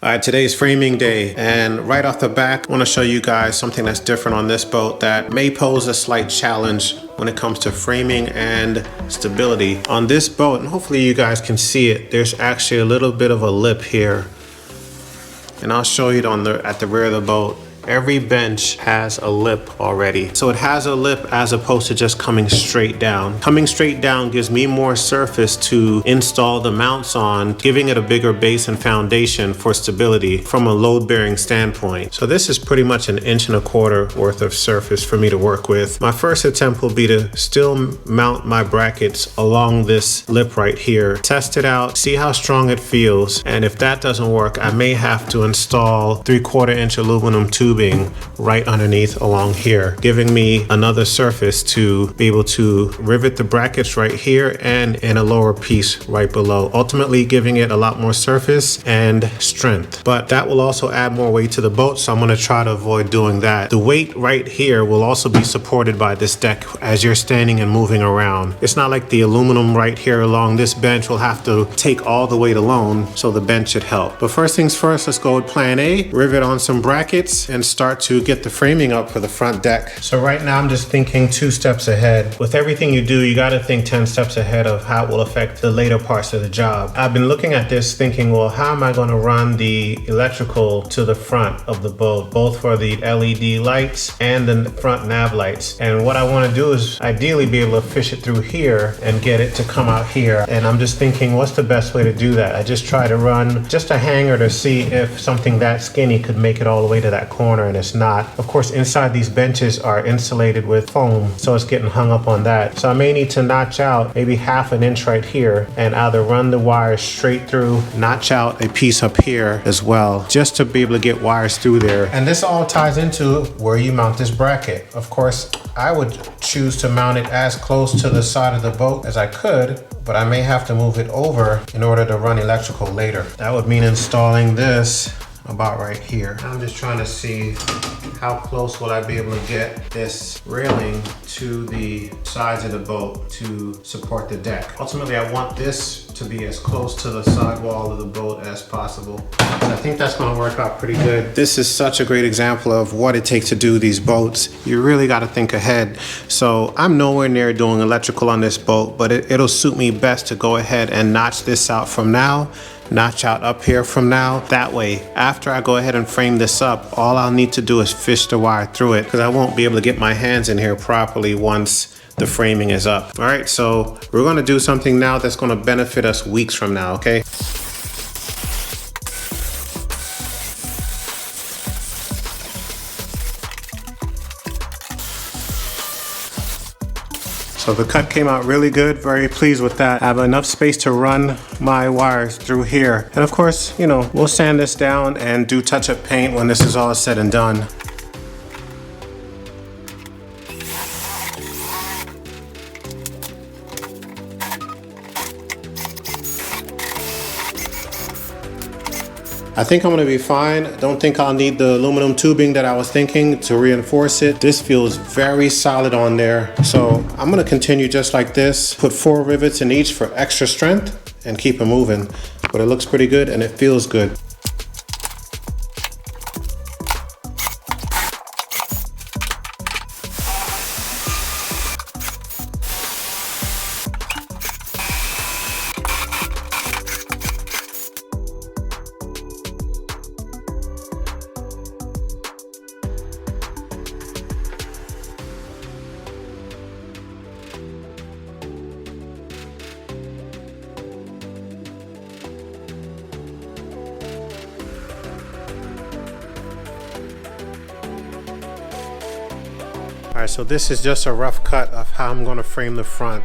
Today's framing day, and right off the back I want to show you guys something that's different on this boat that may pose a slight challenge when it comes to framing and stability. On this boat, and hopefully you guys can see it, there's actually a little bit of a lip here, and I'll show you it at the rear of the boat. Every bench has a lip already. So it has a lip as opposed to just coming straight down. Coming straight down gives me more surface to install the mounts on, giving it a bigger base and foundation for stability from a load bearing standpoint. So this is pretty much 1.25 inches worth of surface for me to work with. My first attempt will be to still mount my brackets along this lip right here. Test it out, see how strong it feels. And if that doesn't work, I may have to install 3/4 inch aluminum tubing right underneath along here, giving me another surface to be able to rivet the brackets right here and in a lower piece right below, ultimately giving it a lot more surface and strength. But that will also add more weight to the boat, so I'm going to try to avoid doing that. The weight right here will also be supported by this deck as you're standing and moving around. It's not like the aluminum right here along this bench will have to take all the weight alone, so the bench should help. But first things first, let's go with plan A, rivet on some brackets and start to get the framing up for the front deck. So right now I'm just thinking 2 steps ahead. With everything you do, you got to think 10 steps ahead of how it will affect the later parts of the job. I've been looking at this thinking, well, how am I going to run the electrical to the front of the boat, both for the LED lights and the front nav lights? And what I want to do is ideally be able to fish it through here and get it to come out here. And I'm just thinking, what's the best way to do that? I just try to run just a hanger to see if something that skinny could make it all the way to that corner, and it's not. Of course, inside these benches are insulated with foam, so it's getting hung up on that. So I may need to notch out maybe 1/2 inch right here and either run the wires straight through, notch out a piece up here as well, just to be able to get wires through there. And this all ties into where you mount this bracket. Of course, I would choose to mount it as close to the side of the boat as I could, but I may have to move it over in order to run electrical later. That would mean installing this about right here. I'm just trying to see how close will I be able to get this railing to the sides of the boat to support the deck. Ultimately, I want this to be as close to the side wall of the boat as possible. So I think that's gonna work out pretty good. This is such a great example of what it takes to do these boats. You really gotta think ahead. So I'm nowhere near doing electrical on this boat, but it'll suit me best to go ahead and notch this out from now, notch out up here from now. That way, after I go ahead and frame this up, all I'll need to do is fish the wire through it, because I won't be able to get my hands in here properly once the framing is up. All right, so we're gonna do something now that's gonna benefit us weeks from now, okay? So the cut came out really good, very pleased with that. I have enough space to run my wires through here. And of course, you know, we'll sand this down and do touch-up paint when this is all said and done. I think I'm gonna be fine. I don't think I'll need the aluminum tubing that I was thinking to reinforce it. This feels very solid on there. So I'm gonna continue just like this, put 4 rivets in each for extra strength and keep it moving. But it looks pretty good and it feels good. All right, so this is just a rough cut of how I'm gonna frame the front.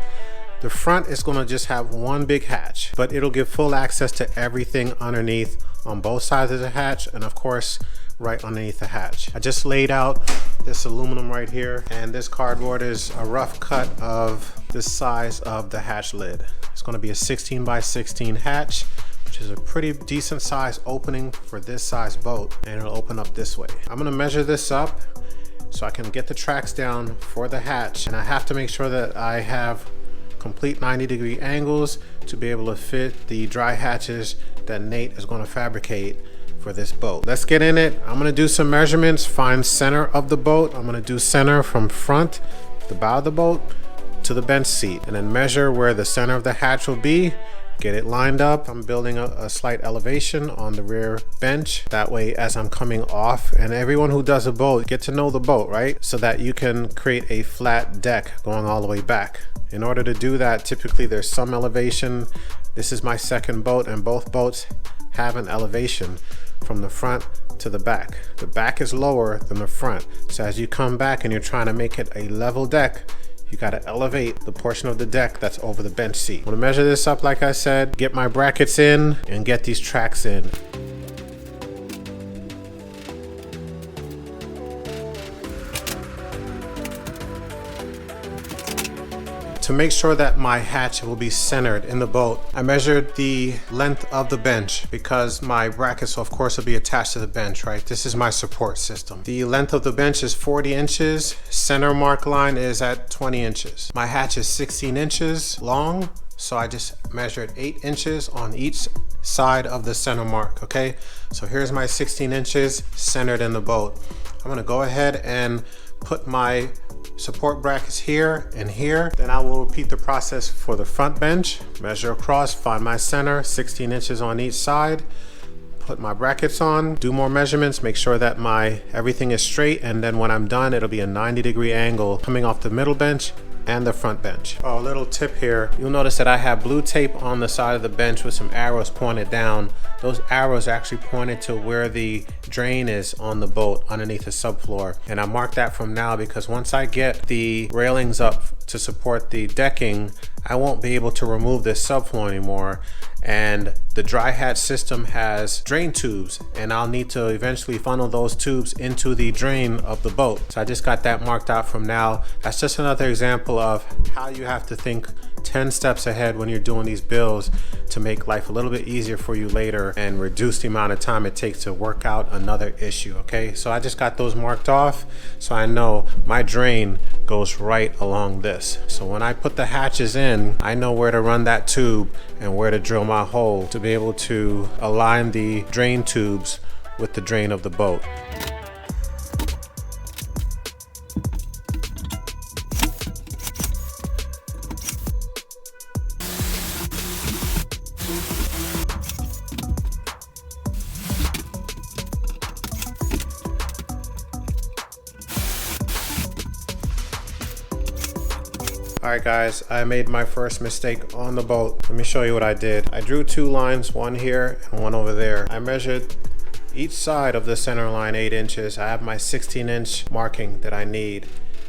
The front is gonna just have one big hatch, but it'll give full access to everything underneath on both sides of the hatch, and of course, right underneath the hatch. I just laid out this aluminum right here, and this cardboard is a rough cut of the size of the hatch lid. It's gonna be a 16 by 16 hatch, which is a pretty decent size opening for this size boat, and it'll open up this way. I'm gonna measure this up so I can get the tracks down for the hatch, and I have to make sure that I have complete 90-degree angles to be able to fit the dry hatches that Nate is going to fabricate for this boat. Let's get in it. I'm gonna do some measurements, find center of the boat. I'm gonna do center from front, the bow of the boat, to the bench seat, and then measure where the center of the hatch will be. Get it lined up. I'm building a slight elevation on the rear bench. That way, as I'm coming off, and everyone who does a boat, get to know the boat, right? So that you can create a flat deck going all the way back. In order to do that, typically there's some elevation. This is my second boat, and both boats have an elevation from the front to the back. The back is lower than the front. So as you come back and you're trying to make it a level deck, you gotta elevate the portion of the deck that's over the bench seat. I'm gonna measure this up, like I said, get my brackets in and get these tracks in. To make sure that my hatch will be centered in the boat, I measured the length of the bench because my brackets, of course, will be attached to the bench, right? This is my support system. The length of the bench is 40 inches. Center mark line is at 20 inches. My hatch is 16 inches long, so I just measured 8 inches on each side of the center mark, okay? So here's my 16 inches centered in the boat. I'm gonna go ahead and put my support brackets here and here. Then I will repeat the process for the front bench. Measure across, find my center, 16 inches on each side. Put my brackets on, do more measurements, make sure that everything is straight, and then when I'm done, it'll be a 90-degree angle coming off the middle bench and the front bench. Oh, a little tip here. You'll notice that I have blue tape on the side of the bench with some arrows pointed down. Those arrows are actually pointed to where the drain is on the boat underneath the subfloor. And I mark that from now because once I get the railings up to support the decking, I won't be able to remove this subfloor anymore. And the dry hatch system has drain tubes, and I'll need to eventually funnel those tubes into the drain of the boat. So I just got that marked out from now. That's just another example of how you have to think 10 steps ahead when you're doing these builds to make life a little bit easier for you later and reduce the amount of time it takes to work out another issue, okay? So I just got those marked off so I know my drain goes right along this. So when I put the hatches in, I know where to run that tube and where to drill my hole to be able to align the drain tubes with the drain of the boat. Alright guys, I made my first mistake on the boat. Let me show you what I did. I drew two lines, one here and one over there. I measured each side of the center line 8 inches. I have my 16-inch marking that I need,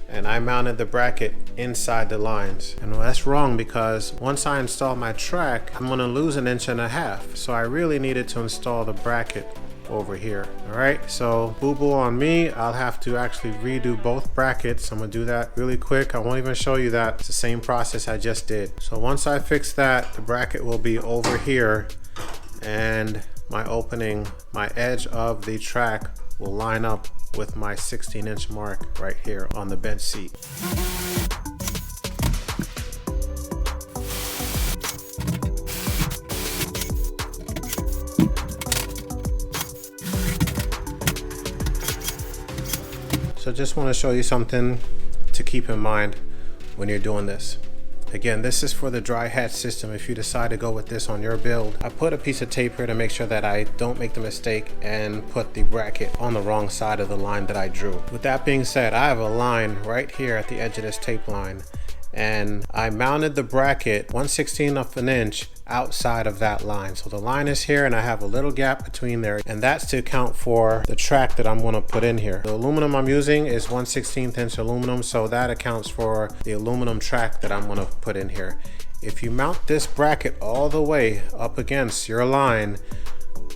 and I mounted the bracket inside the lines. And that's wrong because once I install my track, I'm gonna lose 1.5 inches. So I really needed to install the bracket over here. All right, so boo-boo on me. I'll have to actually redo both brackets. I'm gonna do that really quick. I won't even show you that. It's the same process I just did. So once I fix that, the bracket will be over here, and my opening, my edge of the track will line up with my 16-inch mark right here on the bench seat. So just want to show you something to keep in mind when you're doing this. Again, this is for the dry hatch system if you decide to go with this on your build. I put a piece of tape here to make sure that I don't make the mistake and put the bracket on the wrong side of the line that I drew. With that being said, I have a line right here at the edge of this tape line, and I mounted the bracket 1/16 of an inch outside of that line. So the line is here and I have a little gap between there, and that's to account for the track that I'm going to put in here. The aluminum I'm using is 1/16 inch aluminum, so that accounts for the aluminum track that I'm going to put in here. If you mount this bracket all the way up against your line,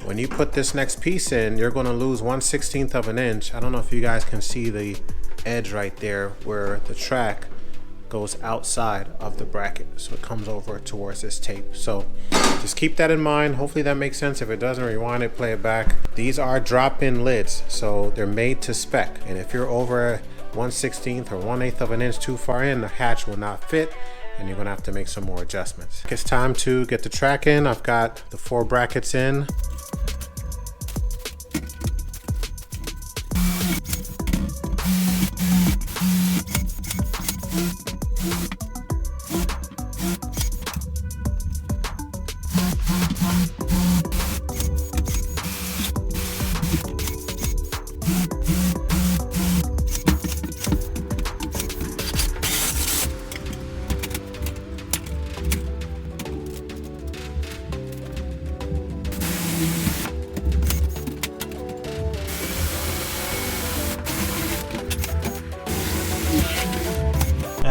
when you put this next piece in, you're going to lose 1/16 of an inch. I don't know if you guys can see the edge right there where the track goes outside of the bracket, so it comes over towards this tape. So just keep that in mind. Hopefully that makes sense. If it doesn't, rewind it, play it back. These are drop-in lids, so they're made to spec, and if you're over 1/16 or 1/8 of an inch too far in, the hatch will not fit and you're gonna have to make some more adjustments. It's time to get the track in. I've got the 4 brackets in.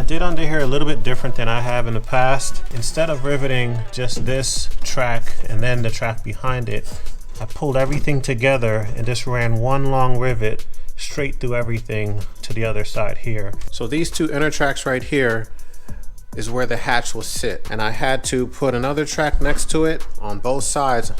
did under here a little bit different than I have in the past. Instead of riveting just this track and then the track behind it, I pulled everything together and just ran one long rivet straight through everything to the other side here. So these two inner tracks right here is where the hatch will sit, and I had to put another track next to it on both sides,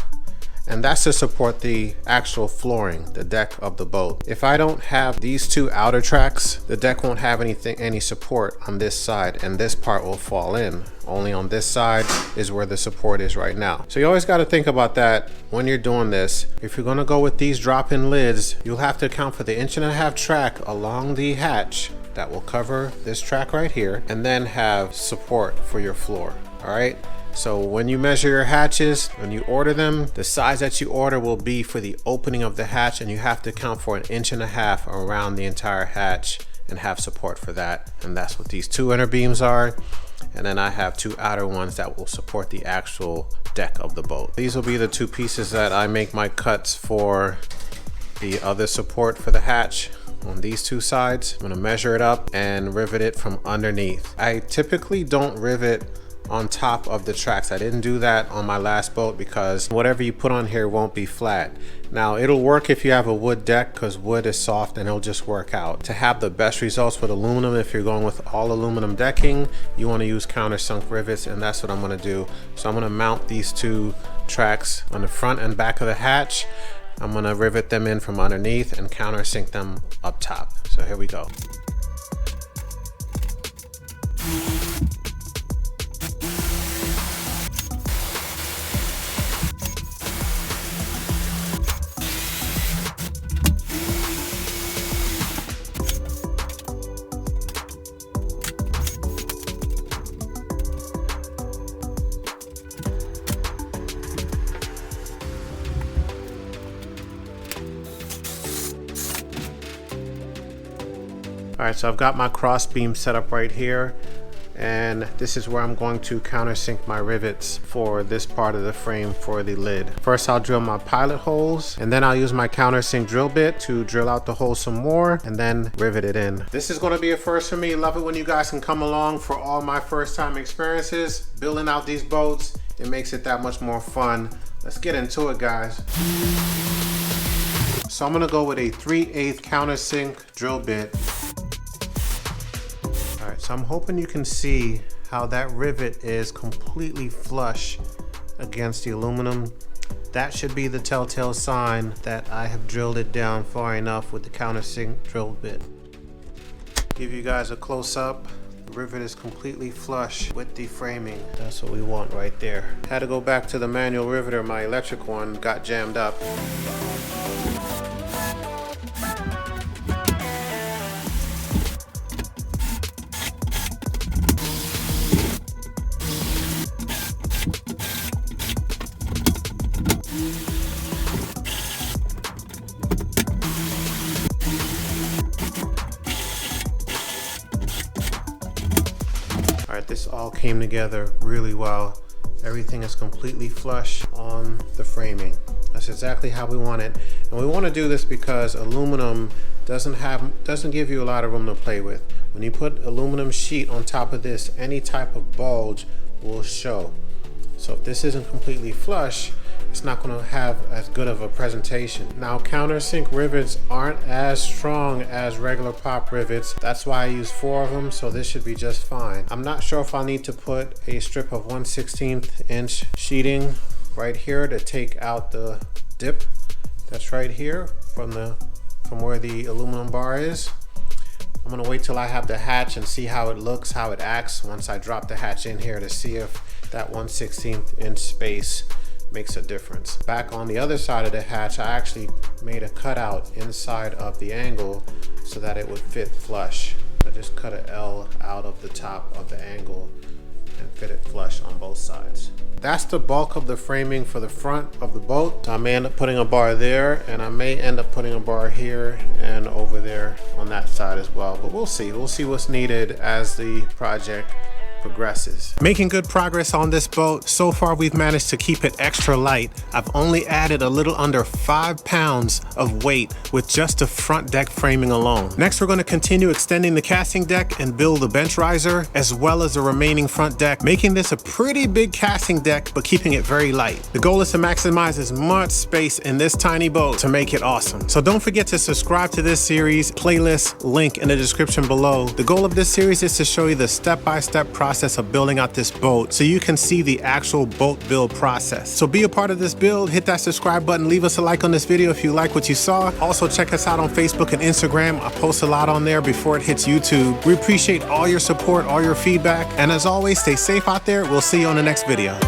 and that's to support the actual flooring, the deck of the boat. If I don't have these two outer tracks, the deck won't have any support on this side, and this part will fall in. Only on this side is where the support is right now. So you always got to think about that when you're doing this. If you're going to go with these drop-in lids, you'll have to account for the 1.5 inch track along the hatch that will cover this track right here, and then have support for your floor. All right. So when you measure your hatches, when you order them, the size that you order will be for the opening of the hatch, and you have to account for 1.5 inches around the entire hatch and have support for that. And that's what these two inner beams are. And then I have two outer ones that will support the actual deck of the boat. These will be the two pieces that I make my cuts for the other support for the hatch. On these two sides, I'm gonna measure it up and rivet it from underneath. I typically don't rivet on top of the tracks. I didn't do that on my last boat because whatever you put on here won't be flat. Now it'll work if you have a wood deck, because wood is soft and it'll just work out. To have the best results with aluminum, if you're going with all aluminum decking, you want to use countersunk rivets, and that's what I'm going to do. So I'm going to mount these two tracks on the front and back of the hatch. I'm going to rivet them in from underneath and countersink them up top. So here we go. All right, so I've got my cross beam set up right here, and this is where I'm going to countersink my rivets for this part of the frame for the lid. First, I'll drill my pilot holes, and then I'll use my countersink drill bit to drill out the hole some more and then rivet it in. This is going to be a first for me. Love it when you guys can come along for all my first time experiences building out these boats. It makes it that much more fun. Let's get into it, guys. So I'm gonna go with a 3/8 countersink drill bit. All right, so I'm hoping you can see how that rivet is completely flush against the aluminum. That should be the telltale sign that I have drilled it down far enough with the countersink drill bit. Give you guys a close up. The rivet is completely flush with the framing. That's what we want right there. Had to go back to the manual riveter. My electric one got jammed up. This all came together really well. Everything is completely flush on the framing. That's exactly how we want it. And we want to do this because aluminum doesn't give you a lot of room to play with. When you put aluminum sheet on top of this, any type of bulge will show. So if this isn't completely flush, it's not going to have as good of a presentation. Now, countersink rivets aren't as strong as regular pop rivets. That's why I use 4 of them, so this should be just fine. I'm not sure if I'll need to put a strip of 1/16 inch sheeting right here to take out the dip that's right here from where the aluminum bar is. I'm gonna wait till I have the hatch and see how it looks, how it acts once I drop the hatch in here to see if that 1/16 inch space makes a difference. Back on the other side of the hatch, I actually made a cutout inside of the angle so that it would fit flush. I just cut an L out of the top of the angle and fit it flush on both sides. That's the bulk of the framing for the front of the boat. I may end up putting a bar there, and I may end up putting a bar here and over there on that side as well, but we'll see. We'll see what's needed as the project progresses. Making good progress on this boat. So far we've managed to keep it extra light. I've only added a little under 5 pounds of weight with just the front deck framing alone. Next we're going to continue extending the casting deck and build the bench riser as well as the remaining front deck, making this a pretty big casting deck but keeping it very light. The goal is to maximize as much space in this tiny boat to make it awesome. So don't forget to subscribe to this series, playlist, link in the description below. The goal of this series is to show you the step-by-step process of building out this boat so you can see the actual boat build process. So be a part of this build, hit that subscribe button, leave us a like on this video if you like what you saw. Also check us out on Facebook and Instagram. I post a lot on there before it hits YouTube. We appreciate all your support, all your feedback, and as always, stay safe out there. We'll see you on the next video.